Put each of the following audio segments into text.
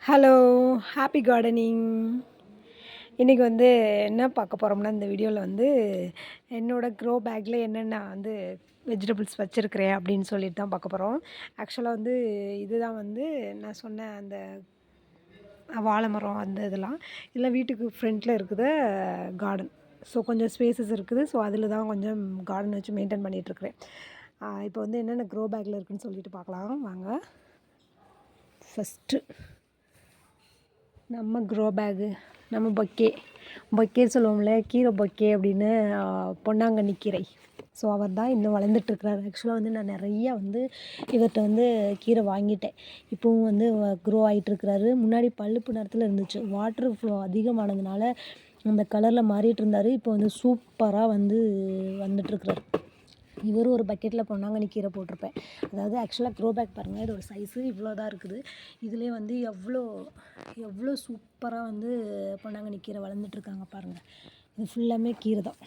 Hello! Happy gardening. இன்றைக்கி என்ன பார்க்க போகிறோம்னா, இந்த வீடியோவில் என்னோடய க்ரோ பேக்கில் என்னென்ன வெஜிடபிள்ஸ் வச்சுருக்கிறேன் அப்படின்னு சொல்லிட்டு தான் பார்க்க போகிறோம். ஆக்சுவலாக இதுதான் நான் சொன்ன அந்த வாழை மரம் இதெல்லாம் வீட்டுக்கு ஃப்ரண்ட்டில் இருக்குது கார்டன். ஸோ கொஞ்சம் ஸ்பேசஸ் இருக்குது. ஸோ அதில் தான் கொஞ்சம் கார்டன் வச்சு மெயின்டைன் பண்ணிகிட்ருக்கிறேன். இப்போ என்னென்ன க்ரோ பேக்கில் இருக்குதுன்னு சொல்லிட்டு பார்க்கலாம் வாங்க. ஃபஸ்ட்டு நம்ம க்ரோ பேகு, நம்ம பொக்கே சொல்லுவோம்ல, கீரை பொக்கே அப்படின்னு, பொன்னாங்கண்ணி கீரை. ஸோ அவர் தான் இன்னும் வளர்ந்துட்டுருக்கிறாரு. ஆக்சுவலாக நான் நிறையா இவர்கிட்ட கீரை வாங்கிட்டேன். இப்போவும் க்ரோ ஆகிட்டுருக்கிறாரு. முன்னாடி பழுப்பு நிறத்தில் இருந்துச்சு. வாட்டர் ஃப்ளோ அதிகமானதுனால அந்த கலரில் மாறிட்டு இருந்தார். இப்போ சூப்பராக வந்துட்டுருக்கிறாரு. இவர் ஒரு பக்கெட்டில் பொன்னாங்கண்ணி கீரை போட்டிருப்பேன். அதாவது ஆக்சுவலாக க்ரோ பேக் பாருங்கள், இதோட சைஸு இவ்வளோ தான் இருக்குது. இதுலேயே எவ்வளோ சூப்பராக பொன்னாங்கண்ணி கீரை வளர்ந்துட்டுருக்காங்க பாருங்கள். இது ஃபுல்லாமே கீரை தான்.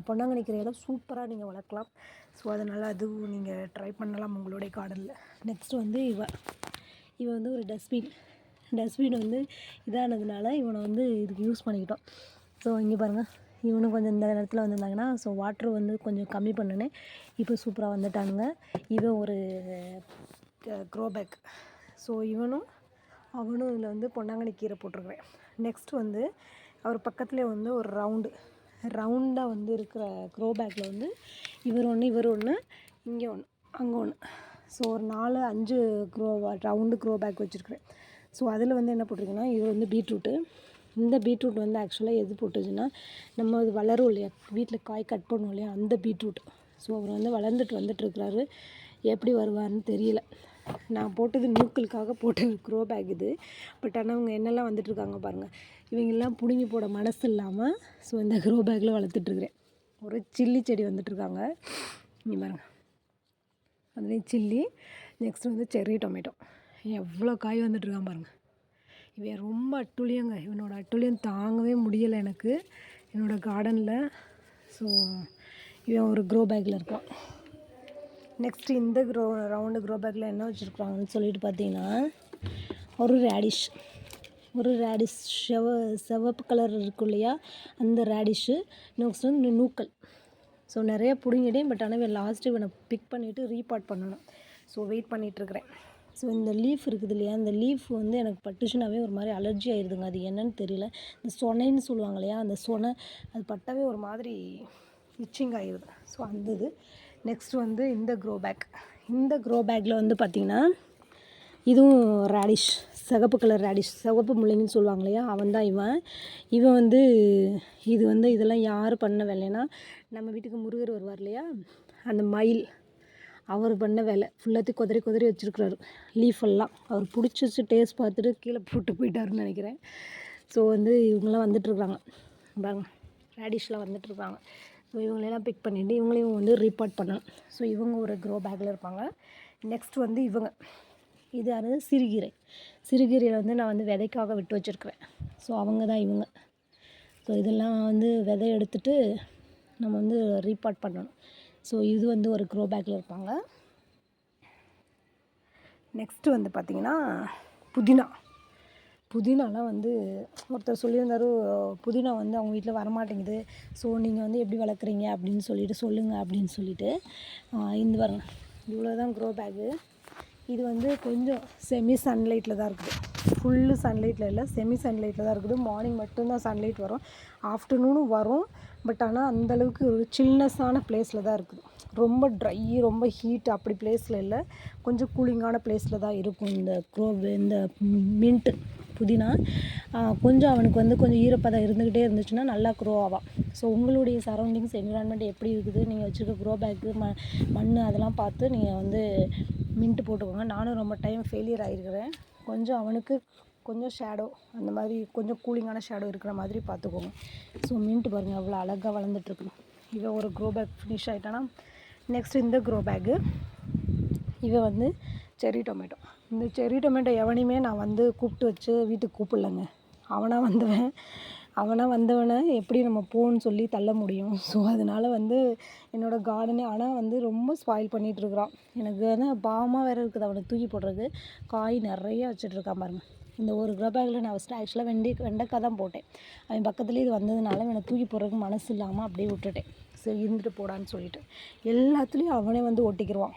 பொன்னாங்கண்ணி கீரையெல்லாம் சூப்பராக நீங்கள் வளர்க்கலாம். ஸோ அதனால் அதுவும் நீங்கள் ட்ரை பண்ணலாம் உங்களுடைய கார்டனில். நெக்ஸ்ட்டு இவன் ஒரு டஸ்ட்பின் இதானதுனால இவனை இதுக்கு யூஸ் பண்ணிக்கிட்டோம். ஸோ இங்கே பாருங்கள், இவனும் கொஞ்சம் இந்த நேரத்தில் வந்திருந்தாங்கன்னா, ஸோ வாட்ரு கொஞ்சம் கம்மி பண்ணினேன். இப்போ சூப்பராக வந்துட்டானுங்க. இவன் ஒரு க்ரோ பேக். ஸோ அவனும் இதில் பொன்னாங்கண்ணி கீரை போட்டிருக்கிறேன். நெக்ஸ்ட் அவர் பக்கத்துலேயே ஒரு ரவுண்டாக இருக்கிற க்ரோ பேக்கில் இவர் ஒன்று, இங்கே ஒன்று, அங்கே ஒன்று. ஸோ ஒரு 4-5 ரவுண்டு க்ரோ பேக் வச்சுருக்கிறேன். ஸோ அதில் என்ன போட்டிருக்கேன்னா, இது பீட்ரூட்டு. இந்த பீட்ரூட் ஆக்சுவலாக எது போட்டுச்சுன்னா, நம்ம அது வளரும் இல்லையா, வீட்டில் காய் கட் பண்ணுவோம் இல்லையா, அந்த பீட்ரூட். ஸோ அவர் வந்துட்டுருக்கிறாரு. எப்படி வருவார்னு தெரியல. நான் போட்டது நூக்கலுக்காக போட்ட க்ரோ பேக் இது. பட் ஆனால் அவங்க என்னெல்லாம் வந்துட்டுருக்காங்க பாருங்கள். இவங்கெல்லாம் பிடுங்கி போட மனசு இல்லாமல் ஸோ இந்த க்ரோ பேக்கில் வளர்த்துட்ருக்குறேன். ஒரு சில்லி செடி வந்துட்டுருக்காங்க. இங்கே பாருங்கள், அதுலேயும் சில்லி. Next cherry tomato. எவ்வளோ காய் வந்துட்டுருக்கான் பாருங்கள். இவன் ரொம்ப அட்டுழியங்க. இவனோட அட்டுழியம் தாங்கவே முடியலை எனக்கு என்னோடய கார்டனில். ஸோ இவன் ஒரு க்ரோ பேக்கில் இருக்கான். நெக்ஸ்ட்டு இந்த ரவுண்டு க்ரோ பேக்கில் என்ன வச்சுருக்குறாங்கன்னு சொல்லிட்டு பார்த்தீங்கன்னா, ஒரு ரேடிஷ் சிவப்பு கலர் இருக்கும் இல்லையா, அந்த ரேடிஷ்ஷு. நெக்ஸ்ட் நூக்கல். ஸோ நிறைய பிடுங்கிட்டேன். பட் ஆனால் லாஸ்ட்டு இவனை பிக் பண்ணிவிட்டு ரீபாட் பண்ணணும். ஸோ வெயிட் பண்ணிகிட்ருக்கிறேன். ஸோ இந்த லீஃப் இருக்குது இல்லையா, இந்த லீஃப் எனக்கு பட்டுச்சுனாவே ஒரு மாதிரி அலர்ஜி ஆயிடுதுங்க. அது என்னன்னு தெரியல. இந்த சொனைன்னு சொல்லுவாங்க இல்லையா, அந்த சொனை அது பட்டாவே ஒரு மாதிரி இச்சிங் ஆகிடுது. ஸோ இது நெக்ஸ்ட் இந்த க்ரோ பேக்கில் பார்த்திங்கன்னா, இதுவும் ரேடிஷ், சிகப்பு கலர் ரேடிஷ், சிவப்பு முள்ளங்கின்னு சொல்லுவாங்க இல்லையா, அவன் தான் இவன். இது இதெல்லாம் யார் பண்ண வேலைன்னா, நம்ம வீட்டுக்கு முருகர் வருவார் இல்லையா, அந்த மயில் அவர் பண்ண வேலை. ஃபுல்லாத்தையும் கொதறி வச்சுருக்குறாரு லீஃபெல்லாம். அவர் பிடிச்சி டேஸ்ட் பார்த்துட்டு கீழே போட்டு போயிட்டாருன்னு நினைக்கிறேன். ஸோ இவங்கெல்லாம் வந்துட்டுருக்காங்க பாருங்க, ரேடிஷ்லாம் வந்துட்டுருக்காங்க. ஸோ இவங்களெல்லாம் பிக் பண்ணிவிட்டு இவங்களையும் ரீபாட் பண்ணணும். ஸோ இவங்க ஒரு க்ரோ பேக்கில் இருப்பாங்க. நெக்ஸ்ட் இவங்க இது சிறுகீரையில் நான் விதைக்காக விட்டு வச்சுருக்குறேன். ஸோ அவங்க தான் இவங்க. ஸோ இதெல்லாம் விதை எடுத்துகிட்டு நம்ம ரீபாட் பண்ணணும். ஸோ இது ஒரு க்ரோ பேக்கில் இருப்பாங்க. நெக்ஸ்ட்டு பார்த்திங்கன்னா, புதினாலாம் ஒருத்தர் சொல்லியிருந்தாரு, புதினா அவங்க வீட்டில் வரமாட்டேங்குது. ஸோ நீங்கள் எப்படி வளர்க்குறீங்க அப்படின்னு சொல்லிட்டு சொல்லுங்கள் அப்படின்னு சொல்லிட்டு. இந்த பாருங்க, இவ்வளோ தான் க்ரோ பேக்கு. இது கொஞ்சம் செமி சன்லைட்டில் தான் இருக்குது. ஃபுல்லு சன்லைட்டில் இல்லை, செமி சன்லைட்டில் தான் இருக்குது. மார்னிங் மட்டும்தான் சன்லைட் வரும், ஆஃப்டர்நூனும் வரும். பட் ஆனால் அந்தளவுக்கு ஒரு சில்னஸான ப்ளேஸில் தான் இருக்குது. ரொம்ப ட்ரை, ரொம்ப ஹீட் அப்படி ப்ளேஸில் இல்லை, கொஞ்சம் கூலிங்கான ப்ளேஸில் தான் இருக்கும் இந்த மின்ட்டு புதினா. கொஞ்சம் அவனுக்கு கொஞ்சம் ஈரப்பதம் இருந்துக்கிட்டே இருந்துச்சுன்னா நல்லா க்ரோ ஆவான். ஸோ உங்களுடைய சரௌண்டிங்ஸ் என்விரான்மெண்ட் எப்படி இருக்குது, நீங்கள் வச்சுருக்க க்ரோ பேக்கு மண் அதெல்லாம் பார்த்து நீங்கள் மின்ட்டு போட்டுக்கோங்க. நானும் ரொம்ப டைம் ஃபெயிலியர் ஆகிருக்கிறேன். கொஞ்சம் அவனுக்கு கொஞ்சம் ஷேடோ அந்த மாதிரி கொஞ்சம் கூலிங்கான ஷேடோ இருக்கிற மாதிரி பார்த்துக்கோங்க. ஸோ மின்ட்டு பாருங்கள் அவ்வளோ அழகாக வளர்ந்துட்டுருக்கு. இவன் ஒரு க்ரோ பேக் ஃபினிஷ் ஆகிட்டானா. நெக்ஸ்ட் இந்த க்ரோ பேக்கு, இவன் செர்ரி டொமேட்டோ. இந்த செர்ரி டொமேட்டோ எவனையுமே நான் கூப்பிட்டு வச்சு வீட்டுக்கு கூப்பிடலங்க. அவனாக வந்தவனை எப்படி நம்ம போன்னு சொல்லி தள்ள முடியும். ஸோ அதனால் என்னோடய கார்டனே ஆனால் ரொம்ப ஸ்பாயில் பண்ணிகிட்ருக்குறான். எனக்கு பாவமாக வேறு இருக்குது அவனை தூக்கி போடுறது. காய் நிறையா வச்சிட்ருக்கான் பாருங்கள். இந்த ஒரு க்ரோ பேக்கில் நான் ஃபஸ்ட்டு ஆக்சுவலாக வெண்டைக்காய் தான் போட்டேன். அவன் பக்கத்துலேயே இது வந்ததுனால அவனை தூக்கி போடுறதுக்கு மனசு இல்லாமல் அப்படியே விட்டுட்டேன். சரி இருந்துட்டு போடான்னு சொல்லிட்டு எல்லாத்துலேயும் அவனே வந்து ஒட்டிக்கிடுவான்.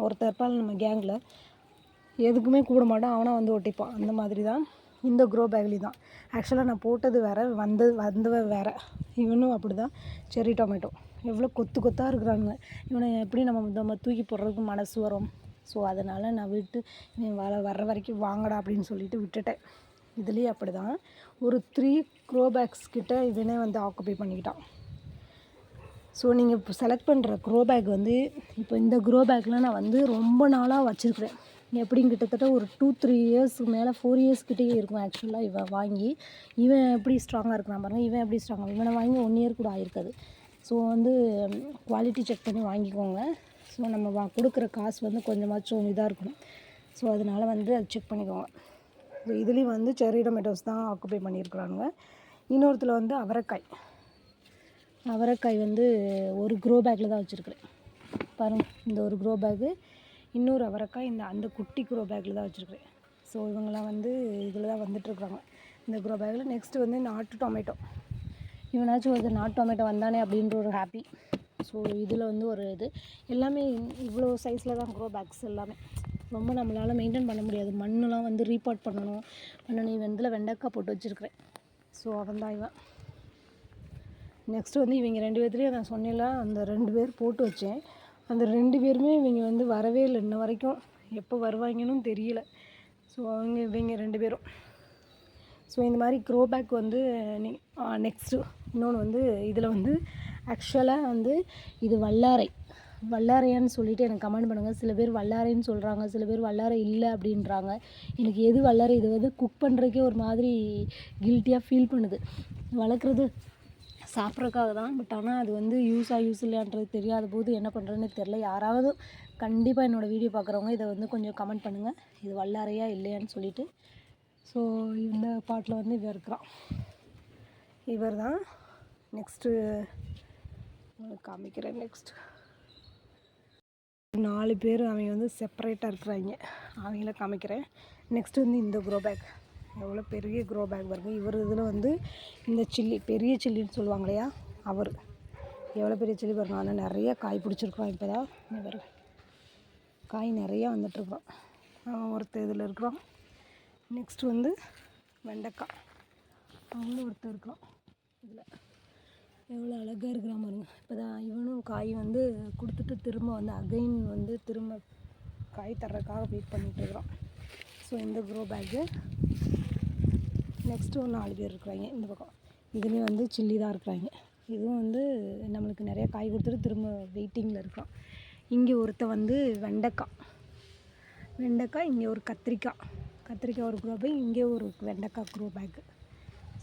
ஒருத்தர் இருப்பான் நம்ம கேங்கில், எதுக்குமே கூட மாட்டான், அவனை வந்து ஒட்டிப்பான். அந்த மாதிரி தான் இந்த க்ரோ பேக்லேயும் தான். ஆக்சுவலாக நான் போட்டது வேறு, வந்தவ வேறு. இவனும் அப்படி தான். செர்ரி டொமேட்டோ எவ்வளோ கொத்து கொத்தாக இருக்கிறானுங்க. இவனை எப்படி நம்ம தூக்கி போடுறதுக்கு மனசு வரும். ஸோ அதனால் நான் விட்டு வர்ற வரைக்கும் வாங்கடா அப்படின்னு சொல்லிட்டு விட்டுட்டேன். இதுலேயும் அப்படி தான் ஒரு 3 க்ரோ பேக்ஸ் கிட்ட இவனே வந்து ஆக்குபை பண்ணிக்கிட்டான். ஸோ நீங்கள் இப்போ செலக்ட் பண்ணுற க்ரோ பேக் வந்து இப்போ இந்த க்ரோ பேக்கில் நான் வந்து ரொம்ப நாளாக வச்சுருக்கிறேன். எப்படின்னு கிட்டத்தட்ட ஒரு 2-3 இயர்ஸ்க்கு மேலே 4 இயர்ஸ் கிட்டேயே இருக்கும். ஆக்சுவலாக இவன் வாங்கி இவன் எப்படி ஸ்ட்ராங்காக இருக்கிறான் பாருங்கள். இவன் எப்படி ஸ்ட்ராங்காக, இவனை வாங்கி 1 இயர் கூட ஆகிருக்காது. ஸோ வந்து குவாலிட்டி செக் பண்ணி வாங்கிக்கோங்க. ஸோ நம்ம கொடுக்குற காசு வந்து கொஞ்சமாச்சும் இதாக இருக்கணும். ஸோ அதனால் வந்து அது செக் பண்ணிக்கோங்க. ஸோ இதுலேயும் வந்து செர்ரி டொமேட்டோஸ் தான் ஆக்குபை பண்ணியிருக்கிறானுங்க. இன்னொருத்தில் வந்து அவரைக்காய் வந்து ஒரு க்ரோ பேக்கில் தான் வச்சுருக்கிறேன் பாருங்கள். இந்த ஒரு க்ரோ பேக்கு, இன்னொரு அவரைக்காய் அந்த குட்டி க்ரோ பேக்கில் தான் வச்சுருக்கிறேன். ஸோ இவங்களாம் வந்து இதில் தான் வந்துட்டுருக்குறாங்க இந்த க்ரோ பேக்கில். நெக்ஸ்ட்டு வந்து நாட்டு டொமேட்டோ. இவனாச்சும் ஒரு நாட்டு டொமேட்டோ வந்தானே அப்படின்ற ஒரு ஹாப்பி. ஸோ இதில் வந்து ஒரு இது எல்லாமே இவ்வளோ சைஸில் தான் க்ரோ பேக்ஸ் எல்லாமே. ரொம்ப நம்மளால் மெயின்டைன் பண்ண முடியாது. மண்ணெலாம் வந்து ரீபாட் பண்ணணும். இதில் வெண்டைக்காய் போட்டு வச்சுருக்கிறேன். ஸோ அவன் தான் இவன். நெக்ஸ்ட்டு வந்து இவங்க 2 பேர்த்துலேயும் நான் சொன்னேன்ல, அந்த 2 பேர் போட்டு வச்சேன். அந்த 2 பேருமே இவங்க வந்து வரவே இல்லை இன்ன வரைக்கும். எப்போ வருவாங்கன்னு தெரியல. ஸோ இவங்க 2 பேரும். ஸோ இந்த மாதிரி க்ரோ பேக் வந்து நெக்ஸ்ட்டு இன்னொன்று வந்து இதில் வந்து ஆக்சுவலாக வந்து இது வல்லாரையான்னு சொல்லிவிட்டு எனக்கு கமெண்ட் பண்ணுங்கள். சில பேர் வல்லாரைன்னு சொல்கிறாங்க, சில பேர் வல்லாரை இல்லை அப்படின்றாங்க. எனக்கு எது வல்லாரை, இது வந்து குக் பண்ணுறதுக்கே ஒரு மாதிரி கில்ட்டியாக ஃபீல் பண்ணுது. வளர்க்குறது சாப்பிட்றதுக்காக தான். பட் ஆனால் அது வந்து யூஸ் இல்லையான்றது தெரியாத போது என்ன பண்ணுறதுன்னு தெரில. யாராவது கண்டிப்பாக என்னோடய வீடியோ பார்க்குறவங்க இதை வந்து கொஞ்சம் கமெண்ட் பண்ணுங்கள், இது வல்லாரையா இல்லையான்னு சொல்லிவிட்டு. ஸோ இந்த பாட்டில் வந்து இவர் தான். நெக்ஸ்ட்டு உங்களுக்கு காமிக்கிறேன். நெக்ஸ்ட் 4 பேர் அவங்க வந்து செப்பரேட்டாக இருக்கிறாங்க, அவங்கள காமிக்கிறேன். நெக்ஸ்ட்டு வந்து இந்த க்ரோ பேக் எவ்வளோ பெரிய க்ரோ பேக் பாருங்க. இவர் இதில் வந்து இந்த பெரிய சில்லின்னு சொல்லுவாங்க இல்லையா, அவர் எவ்வளோ பெரிய சில்லி பாருங்க. ஆனால் நிறைய காய் பிடிச்சிருக்கோம். இப்போ தான் இவர் காய் நிறையா வந்துட்டுருக்கோம். ஒருத்தர் இதில் இருக்கிறோம். நெக்ஸ்ட்டு வந்து வெண்டைக்காய், அவங்களும் ஒருத்தர் இருக்கிறோம். இதில் எவ்வளோ அழகாக இருக்கிற பாருங்க. இப்போ தான் இவனும் காய் வந்து கொடுத்துட்டு திரும்ப வந்து அகைன் வந்து திரும்ப காய் தர்றதுக்காக வெயிட் பண்ணிகிட்ருக்குறோம். ஸோ இந்த க்ரோ பேக்கு. நெக்ஸ்ட்டு ஒரு 4 பேர் இருக்கிறாங்க இந்த பக்கம். இதுலேயும் வந்து சில்லி தான் இருக்கிறாங்க. இதுவும் வந்து நம்மளுக்கு நிறையா காய் கொடுத்துட்டு திரும்ப வெயிட்டிங்கில் இருக்கிறோம். இங்கே ஒருத்தர் வந்து வெண்டைக்காய், இங்கே ஒரு கத்திரிக்காய் ஒரு க்ரோ பேக், இங்கே ஒரு வெண்டைக்காய் க்ரோ பேக்கு.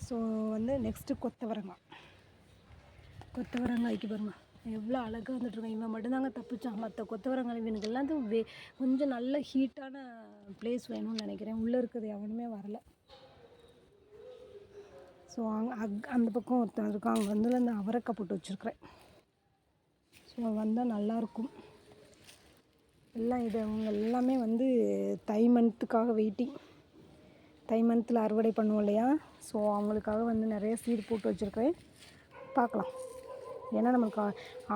ஸோ வந்து நெக்ஸ்ட்டு கொத்தவரங்காய்க்கு பாருங்க எவ்வளோ அழகாக வந்துட்டுருக்கேன். இவன் மட்டும்தாங்க தப்பிச்சான். மற்ற கொத்தவரங்காய் இவனுக்கு எல்லாத்தையும் கொஞ்சம் நல்ல ஹீட்டான ப்ளேஸ் வேணும்னு நினைக்கிறேன். உள்ளே இருக்கிறது எவனுமே வரலை. ஸோ அந்த பக்கம் ஒருத்தன் இருக்கான். அங்கே வந்து அந்த அவரைக்காய் போட்டு வச்சுருக்கிறேன். ஸோ வந்தால் நல்லாயிருக்கும். எல்லாம் அவங்க எல்லாமே வந்து தை மந்த்துக்காக வெயிட்டிங். தை மந்தில் அறுவடை பண்ணுவோம் இல்லையா, ஸோ அவங்களுக்காக வந்து நிறைய சீடு போட்டு வச்சுருக்கிறேன். பார்க்கலாம். ஏன்னா நம்மளுக்கு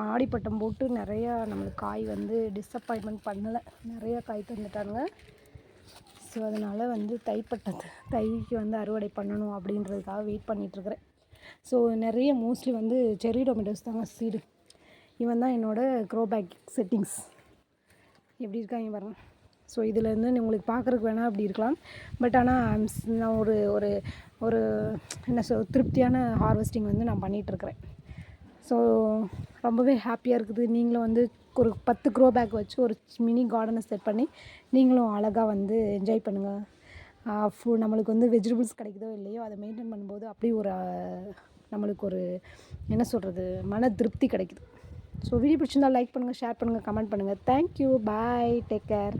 ஆடிப்பட்டம் போட்டு நிறையா நம்மளுக்கு காய் வந்து டிஸப்பாயின்மெண்ட் பண்ணலை. நிறையா காய் தந்துட்டாங்க. ஸோ அதனால் வந்து தைக்கு வந்து அறுவடை பண்ணணும் அப்படின்றதுக்காக வெயிட் பண்ணிகிட்ருக்கிறேன். ஸோ நிறைய மோஸ்ட்லி வந்து செர்ரி டொமேட்டோஸ் தாங்க சீடு. இவன் தான் என்னோடய க்ரோ பேக் செட்டிங்ஸ். எப்படி இருக்காங்க பாருங்கள். ஸோ இதிலேருந்து உங்களுக்கு பார்க்குறதுக்கு வேணால் அப்படி இருக்கலாம். பட் ஆனால் நான் ஒரு என்ன திருப்தியான ஹார்வெஸ்டிங் வந்து நான் பண்ணிகிட்ருக்கிறேன். ஸோ ரொம்பவே ஹாப்பியாக இருக்குது. நீங்களும் வந்து ஒரு 10 க்ரோ பேக் வச்சு ஒரு மினி கார்டனை செட் பண்ணி நீங்களும் அழகாக வந்து என்ஜாய் பண்ணுங்கள். நம்மளுக்கு வந்து வெஜிடபிள்ஸ் கிடைக்குதோ இல்லையோ அதை மெயின்டைன் பண்ணும்போது அப்படி ஒரு நம்மளுக்கு ஒரு என்ன சொல்கிறது, மன திருப்தி கிடைக்குது. ஸோ வீடியோ பிடிச்சிருந்தால் லைக் பண்ணுங்கள், ஷேர் பண்ணுங்கள், கமெண்ட் பண்ணுங்கள். தேங்க்யூ, பாய், டேக் கேர்.